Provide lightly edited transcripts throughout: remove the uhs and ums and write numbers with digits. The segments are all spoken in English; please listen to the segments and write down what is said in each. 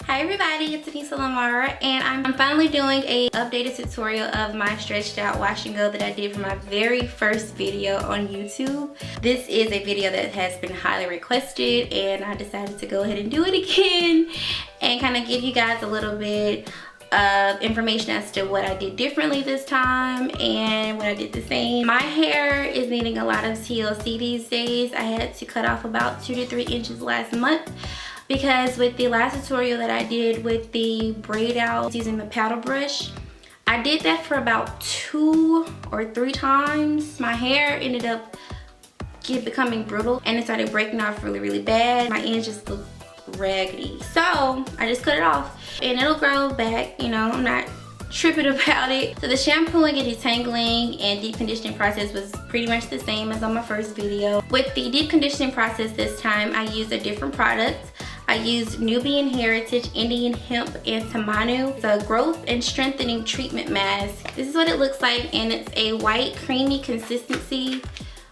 Hi everybody, it's annisalimara, and I'm finally doing a updated tutorial of my stretched out wash and go that I did for my very first video on YouTube. This is a video that has been highly requested, and I decided to go ahead and do it again and kind of give you guys a little bit of information as to what I did differently this time and what I did the same. My hair is needing a lot of TLC these days. I had to cut off about 2 to 3 inches last month, because with the last tutorial that I did with the braid out using the paddle brush, I did that for about 2 or 3 times. My hair ended up becoming brittle and it started breaking off really bad. My ends just look raggedy, so I just cut it off and it'll grow back. You know, I'm not tripping about it. So the shampooing and detangling and deep conditioning process was pretty much the same as on my first video. With the deep conditioning process this time, I used a different product. I used Nubian Heritage Indian Hemp and Tamanu. It's a growth and strengthening treatment mask. This is what it looks like, and it's a white creamy consistency,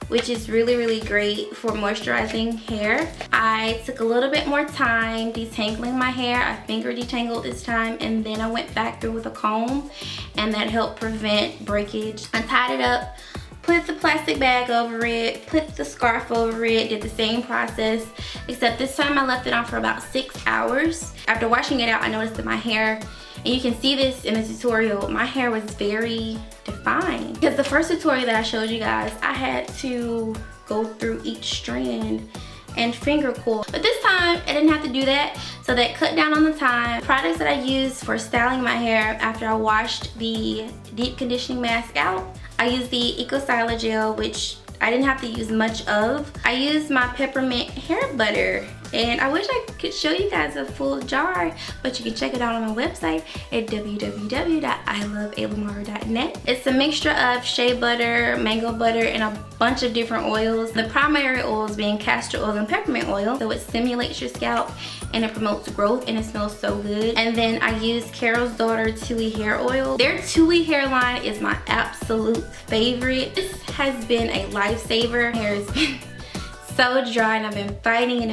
which is really great for moisturizing hair. I took a little bit more time detangling my hair. I finger detangled this time, and then I went back through with a comb, and that helped prevent breakage. I tied it up, put the plastic bag over it, put the scarf over it, did the same process, except this time I left it on for about 6 hours. After washing it out, I noticed that my hair, and you can see this in the tutorial, my hair was very defined. Because the first tutorial that I showed you guys, I had to go through each strand and finger coil. But this time, I didn't have to do that, so that cut down on the time. Products that I used for styling my hair after I washed the deep conditioning mask out, I used the Eco Styler Gel, which I didn't have to use much of. I used my peppermint hair butter, and I wish I could show you guys a full jar, but you can check it out on my website at www.iloveannisalimara.net. It's a mixture of shea butter, mango butter, and a bunch of different oils. The primary oils being castor oil and peppermint oil, so it stimulates your scalp and it promotes growth, and it smells so good. And then I used Carol's Daughter Tui hair oil. Their Tui hair line is my absolute favorite. This has been a lifesaver. My hair has been so dry and I've been fighting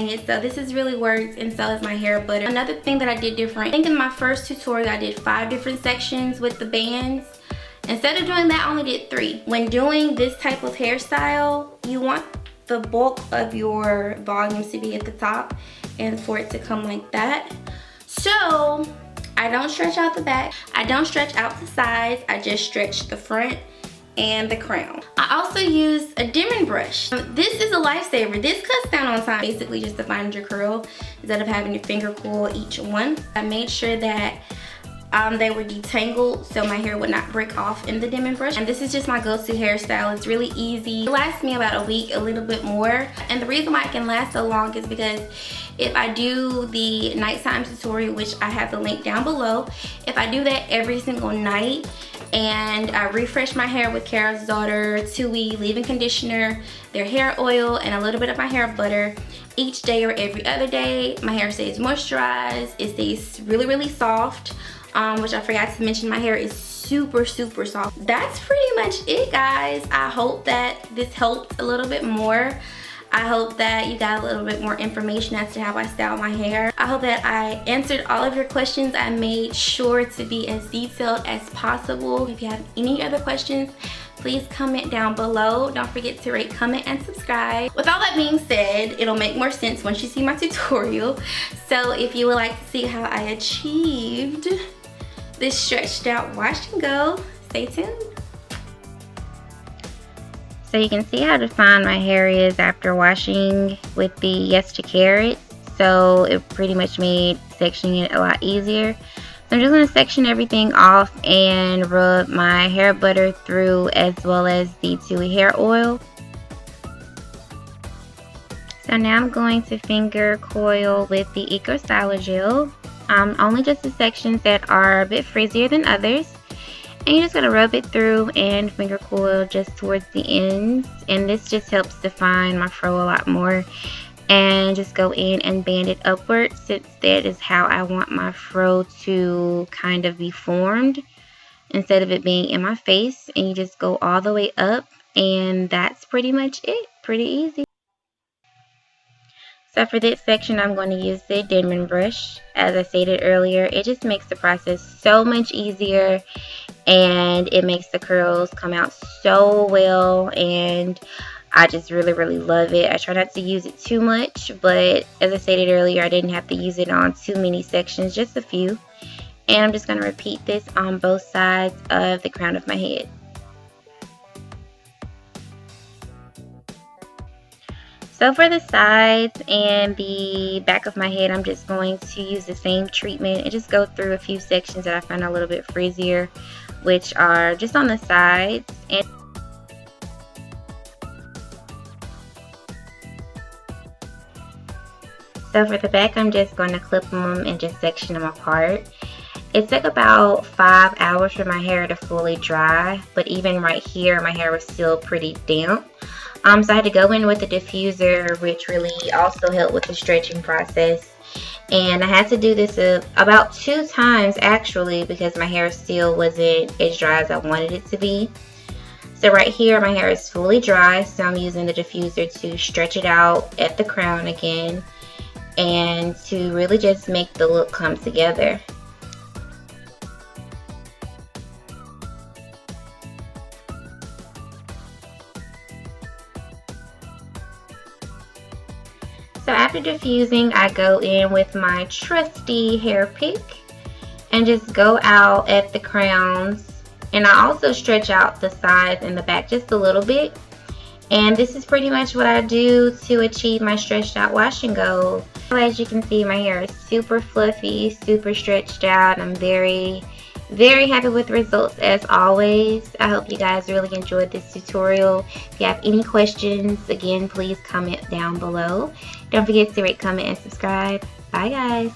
it, so this has really worked, and so is my hair butter. Another thing that I did different, I think in my first tutorial I did 5 different sections with the bands. Instead of doing that, I only did 3. When doing this type of hairstyle, you want the bulk of your volumes to be at the top and for it to come like that. So I don't stretch out the back, I don't stretch out the sides, I just stretch the front and the crown. I also use a dimming brush. This is a lifesaver. This cuts down on time, basically just to find your curl instead of having to finger coil each one. I made sure that they were detangled so my hair would not break off in the dimming brush. And this is just my go-to hairstyle. It's really easy. It lasts me about a week, a little bit more. And the reason why it can last so long is because if I do the nighttime tutorial, which I have the link down below, if I do that every single night and I refresh my hair with Carol's Daughter Tui leave-in conditioner, their hair oil, and a little bit of my hair butter each day or every other day, my hair stays moisturized, it stays really soft, which I forgot to mention, my hair is super soft. That's pretty much it, guys. I hope that this helped a little bit more. I hope that you got a little bit more information as to how I style my hair. I hope that I answered all of your questions. I made sure to be as detailed as possible. If you have any other questions, please comment down below. Don't forget to rate, comment, and subscribe. With all that being said, it'll make more sense once you see my tutorial. So if you would like to see how I achieved this stretched out wash and go, stay tuned. So you can see how defined my hair is after washing with the Yes to Carrot. So it pretty much made sectioning it a lot easier. So I'm just going to section everything off and rub my hair butter through, as well as the Tui hair oil. So now I'm going to finger coil with the Eco Styler Gel. Only just the sections that are a bit frizzier than others. And you're just going to rub it through and finger coil just towards the ends. And this just helps define my fro a lot more. And just go in and band it upwards, since that is how I want my fro to kind of be formed, instead of it being in my face. And you just go all the way up, and that's pretty much it. Pretty easy. So for this section, I'm going to use the Denman brush. As I stated earlier, it just makes the process so much easier, and it makes the curls come out so well, and I just really love it. I try not to use it too much, but as I stated earlier, I didn't have to use it on too many sections, just a few. And I'm just going to repeat this on both sides of the crown of my head. So for the sides and the back of my head, I'm just going to use the same treatment and just go through a few sections that I find a little bit frizzier, which are just on the sides. And so for the back, I'm just going to clip them and just section them apart. It took about 5 hours for my hair to fully dry, but even right here, my hair was still pretty damp. So I had to go in with the diffuser, which really also helped with the stretching process. And I had to do this about 2 times actually, because my hair still wasn't as dry as I wanted it to be. So right here, my hair is fully dry, so I'm using the diffuser to stretch it out at the crown again, and to really just make the look come together. So after diffusing, I go in with my trusty hair pick and just go out at the crowns. And I also stretch out the sides and the back just a little bit. And this is pretty much what I do to achieve my stretched out wash and go. As you can see, my hair is super fluffy, super stretched out. I'm very happy with the results as always. I hope you guys really enjoyed this tutorial. If you have any questions, again, please comment down below. Don't forget to rate, comment, and subscribe. Bye guys.